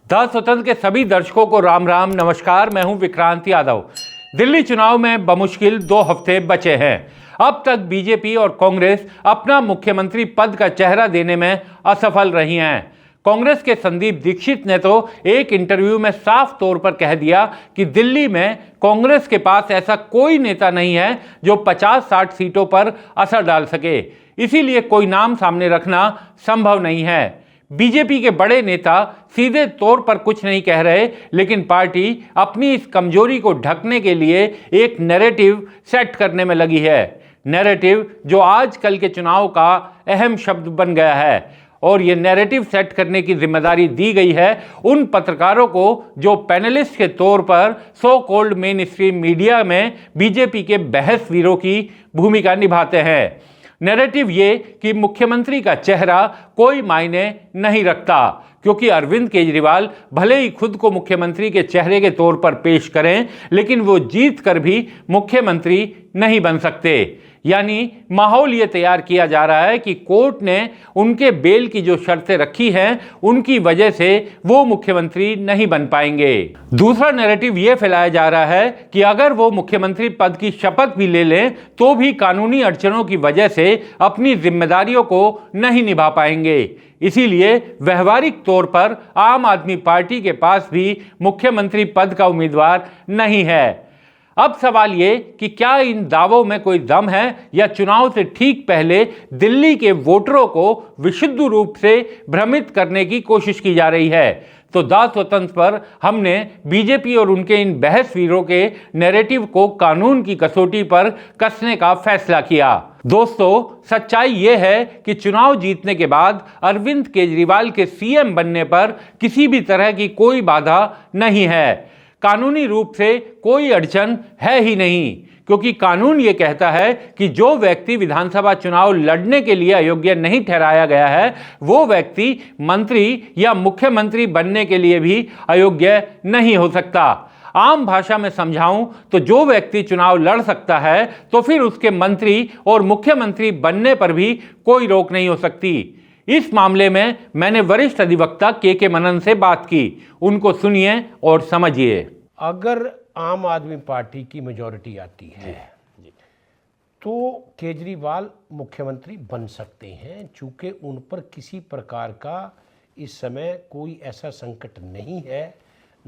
The स्वतंत्र के सभी दर्शकों को राम राम नमस्कार। मैं हूं विक्रांत यादव। दिल्ली चुनाव में बमुश्किल 2 हफ्ते बचे हैं। अब तक बीजेपी और कांग्रेस अपना मुख्यमंत्री पद का चेहरा देने में असफल रही हैं। कांग्रेस के संदीप दीक्षित ने तो एक इंटरव्यू में साफ तौर पर कह दिया कि दिल्ली में कांग्रेस के पास ऐसा कोई नेता नहीं है जो 50-60 सीटों पर असर डाल सके, इसीलिए कोई नाम सामने रखना संभव नहीं है। बीजेपी के बड़े नेता सीधे तौर पर कुछ नहीं कह रहे, लेकिन पार्टी अपनी इस कमजोरी को ढकने के लिए एक नैरेटिव सेट करने में लगी है। नैरेटिव जो आजकल के चुनाव का अहम शब्द बन गया है, और ये नैरेटिव सेट करने की जिम्मेदारी दी गई है उन पत्रकारों को जो पैनलिस्ट के तौर पर so called main stream media में बीजेपी के बहस वीरों की भूमिका निभाते हैं। नैरेटिव ये कि मुख्यमंत्री का चेहरा कोई मायने नहीं रखता, क्योंकि अरविंद केजरीवाल भले ही खुद को मुख्यमंत्री के चेहरे के तौर पर पेश करें, लेकिन वो जीत कर भी मुख्यमंत्री नहीं बन सकते। यानी माहौल ये तैयार किया जा रहा है कि कोर्ट ने उनके बेल की जो शर्तें रखी हैं, उनकी वजह से वो मुख्यमंत्री नहीं बन पाएंगे। दूसरा नैरेटिव ये फैलाया जा रहा है कि अगर वो मुख्यमंत्री पद की शपथ भी ले लें तो भी कानूनी अड़चनों की वजह से अपनी जिम्मेदारियों को नहीं निभा पाएंगे। इसीलिए व्यवहारिक तौर पर आम आदमी पार्टी के पास भी मुख्यमंत्री पद का उम्मीदवार नहीं है। अब सवाल ये कि क्या इन दावों में कोई दम है, या चुनाव से ठीक पहले दिल्ली के वोटरों को विशुद्ध रूप से भ्रमित करने की कोशिश की जा रही है। तो द स्वतंत्र पर हमने बीजेपी और उनके इन बहस वीरों के नैरेटिव को कानून की कसौटी पर कसने का फैसला किया। दोस्तों, सच्चाई यह है कि चुनाव जीतने के बाद अरविंद केजरीवाल के सीएम बनने पर किसी भी तरह की कोई बाधा नहीं है। कानूनी रूप से कोई अड़चन है ही नहीं, क्योंकि कानून ये कहता है कि जो व्यक्ति विधानसभा चुनाव लड़ने के लिए अयोग्य नहीं ठहराया गया है, वो व्यक्ति मंत्री या मुख्यमंत्री बनने के लिए भी अयोग्य नहीं हो सकता। आम भाषा में समझाऊं तो जो व्यक्ति चुनाव लड़ सकता है, तो फिर उसके मंत्री और मुख्यमंत्री बनने पर भी कोई रोक नहीं हो सकती। इस मामले में मैंने वरिष्ठ अधिवक्ता के मनन से बात की, उनको सुनिए और समझिए। अगर आम आदमी पार्टी की मेजॉरिटी आती है तो केजरीवाल मुख्यमंत्री बन सकते हैं, चूंकि उन पर किसी प्रकार का इस समय कोई ऐसा संकट नहीं है,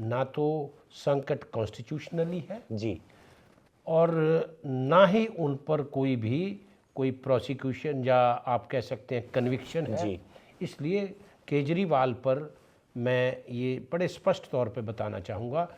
ना तो संकट कॉन्स्टिट्यूशनली है जी, और ना ही उन पर कोई प्रोसिक्यूशन या आप कह सकते हैं कन्विक्शन है जी। इसलिए केजरीवाल पर मैं ये बड़े स्पष्ट तौर पे बताना चाहूँगा,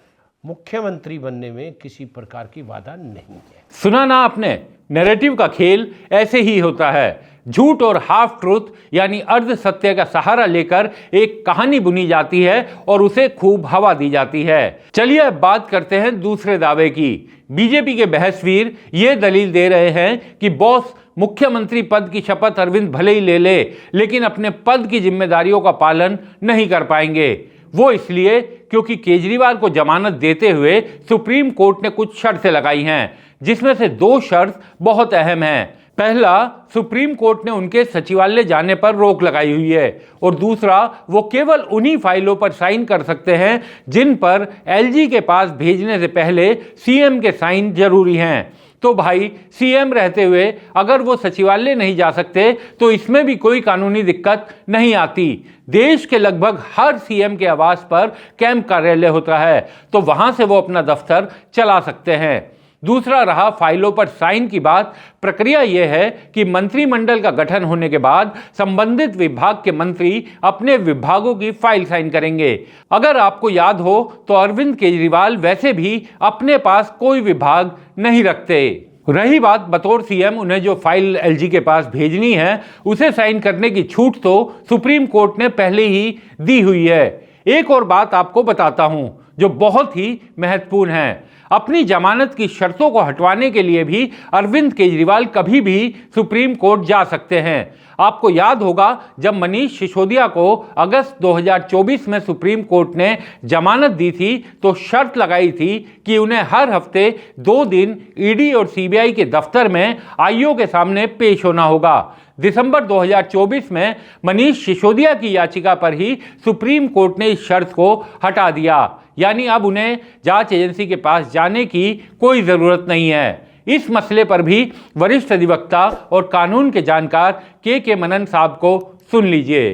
मुख्यमंत्री बनने में किसी प्रकार की बाधा नहीं है। सुना ना आपने, नैरेटिव का खेल ऐसे ही होता है। झूठ और हाफ ट्रूथ यानी अर्ध सत्य का सहारा लेकर एक कहानी बुनी जाती है और उसे खूब हवा दी जाती है। चलिए अब बात करते हैं दूसरे दावे की। बीजेपी के बहसवीर ये दलील दे रहे हैं कि बॉस मुख्यमंत्री पद की शपथ अरविंद भले ही ले ले, लेकिन अपने पद की जिम्मेदारियों का पालन नहीं कर पाएंगे। वो इसलिए क्योंकि केजरीवाल को जमानत देते हुए सुप्रीम कोर्ट ने कुछ शर्तें लगाई हैं, जिसमें से 2 शर्त बहुत अहम हैं। पहला, सुप्रीम कोर्ट ने उनके सचिवालय जाने पर रोक लगाई हुई है, और दूसरा, वो केवल उन्हीं फाइलों पर साइन कर सकते हैं जिन पर एलजी के पास भेजने से पहले सीएम के साइन जरूरी हैं। तो भाई, सीएम रहते हुए अगर वो सचिवालय नहीं जा सकते तो इसमें भी कोई कानूनी दिक्कत नहीं आती। देश के लगभग हर सीएम के आवास पर कैंप कार्यालय होता है, तो वहां से वो अपना दफ्तर चला सकते हैं। दूसरा रहा फाइलों पर साइन की बात। प्रक्रिया यह है कि मंत्रिमंडल का गठन होने के बाद संबंधित विभाग के मंत्री अपने विभागों की फाइल साइन करेंगे। अगर आपको याद हो तो अरविंद केजरीवाल वैसे भी अपने पास कोई विभाग नहीं रखते। रही बात बतौर सीएम उन्हें जो फाइल एलजी के पास भेजनी है, उसे साइन करने की छूट तो सुप्रीम कोर्ट ने पहले ही दी हुई है। एक और बात आपको बताता हूं जो बहुत ही महत्वपूर्ण है। अपनी जमानत की शर्तों को हटवाने के लिए भी अरविंद केजरीवाल कभी भी सुप्रीम कोर्ट जा सकते हैं। आपको याद होगा जब मनीष सिसोदिया को अगस्त 2024 में सुप्रीम कोर्ट ने जमानत दी थी तो शर्त लगाई थी कि उन्हें हर हफ्ते 2 दिन ईडी और सीबीआई के दफ्तर में आईओ के सामने पेश होना होगा। दिसंबर 2024 में मनीष सिसोदिया की याचिका पर ही सुप्रीम कोर्ट ने इस शर्त को हटा दिया, यानी अब उन्हें जांच एजेंसी के पास जाने की कोई जरूरत नहीं है। इस मसले पर भी वरिष्ठ अधिवक्ता और कानून के जानकार के मनन साहब को सुन लीजिए।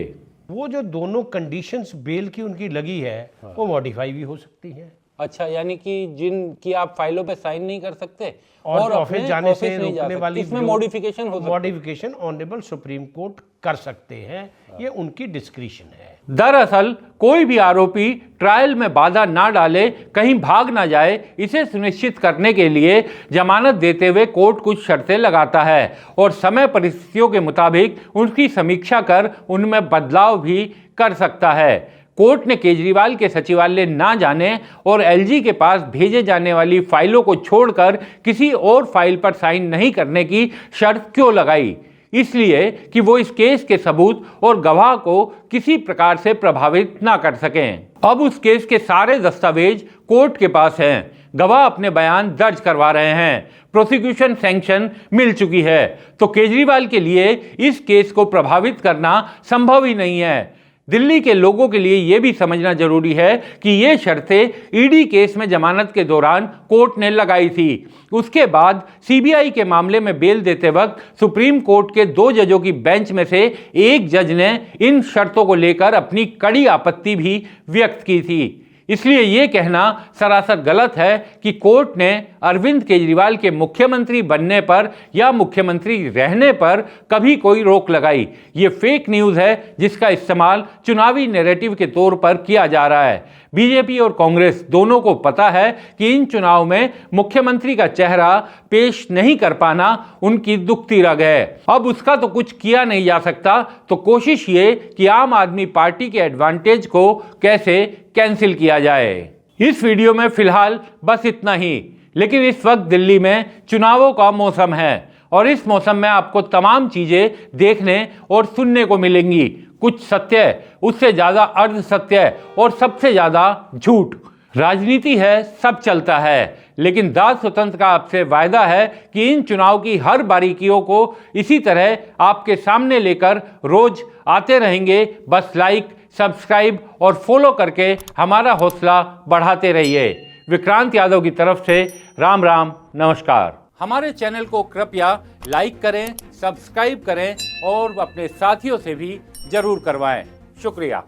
वो जो दोनों कंडीशंस बेल की उनकी लगी है वो मॉडिफाई भी हो सकती है। अच्छा, यानी कि जिनकी आप फाइलों पे साइन नहीं कर सकते और ऑफिस जाने से रोकने वाली इसमें मॉडिफिकेशन हो सकती है। मॉडिफिकेशन ऑनरेबल सुप्रीम कोर्ट कर सकते हैं, ये उनकी डिस्क्रिशन है। दरअसल कोई भी आरोपी ट्रायल में बाधा ना डाले, कहीं भाग ना जाए, इसे सुनिश्चित करने के लिए जमानत देते हुए कोर्ट कुछ शर्तें लगाता है और समय परिस्थितियों के मुताबिक उनकी समीक्षा कर उनमें बदलाव भी कर सकता है। कोर्ट ने केजरीवाल के सचिवालय ना जाने और एलजी के पास भेजे जाने वाली फाइलों को छोड़कर किसी और फाइल पर साइन नहीं करने की शर्त क्यों लगाई? इसलिए कि वो इस केस के सबूत और गवाह को किसी प्रकार से प्रभावित ना कर सकें। अब उस केस के सारे दस्तावेज कोर्ट के पास हैं, गवाह अपने बयान दर्ज करवा रहे हैं, प्रोसिक्यूशन सैंक्शन मिल चुकी है, तो केजरीवाल के लिए इस केस को प्रभावित करना संभव ही नहीं है। दिल्ली के लोगों के लिए यह भी समझना जरूरी है कि ये शर्तें ईडी केस में जमानत के दौरान कोर्ट ने लगाई थी। उसके बाद सीबीआई के मामले में बेल देते वक्त सुप्रीम कोर्ट के 2 जजों की बेंच में से एक जज ने इन शर्तों को लेकर अपनी कड़ी आपत्ति भी व्यक्त की थी। इसलिए ये कहना सरासर गलत है कि कोर्ट ने अरविंद केजरीवाल के मुख्यमंत्री बनने पर या मुख्यमंत्री रहने पर कभी कोई रोक लगाई। ये फेक न्यूज़ है जिसका इस्तेमाल चुनावी नैरेटिव के तौर पर किया जा रहा है। बीजेपी और कांग्रेस दोनों को पता है कि इन चुनाव में मुख्यमंत्री का चेहरा पेश नहीं कर पाना उनकी दुखती रग है। अब उसका तो कुछ किया नहीं जा सकता, तो कोशिश ये कि आम आदमी पार्टी के एडवांटेज को कैसे कैंसिल किया जाए। इस वीडियो में फिलहाल बस इतना ही, लेकिन इस वक्त दिल्ली में चुनावों का मौसम है और इस मौसम में आपको तमाम चीजें देखने और सुनने को मिलेंगी। कुछ सत्य, उससे ज्यादा अर्ध सत्य और सबसे ज्यादा झूठ। राजनीति है, सब चलता है, लेकिन दाद स्वतंत्र का आपसे वायदा है कि इन चुनाव की हर बारीकियों को इसी तरह आपके सामने लेकर रोज आते रहेंगे। बस लाइक, सब्सक्राइब और फॉलो करके हमारा हौसला बढ़ाते रहिए। विक्रांत यादव की तरफ से राम राम, नमस्कार। हमारे चैनल को कृपया लाइक करें, सब्सक्राइब करें और अपने साथियों से भी जरूर करवाएं। शुक्रिया।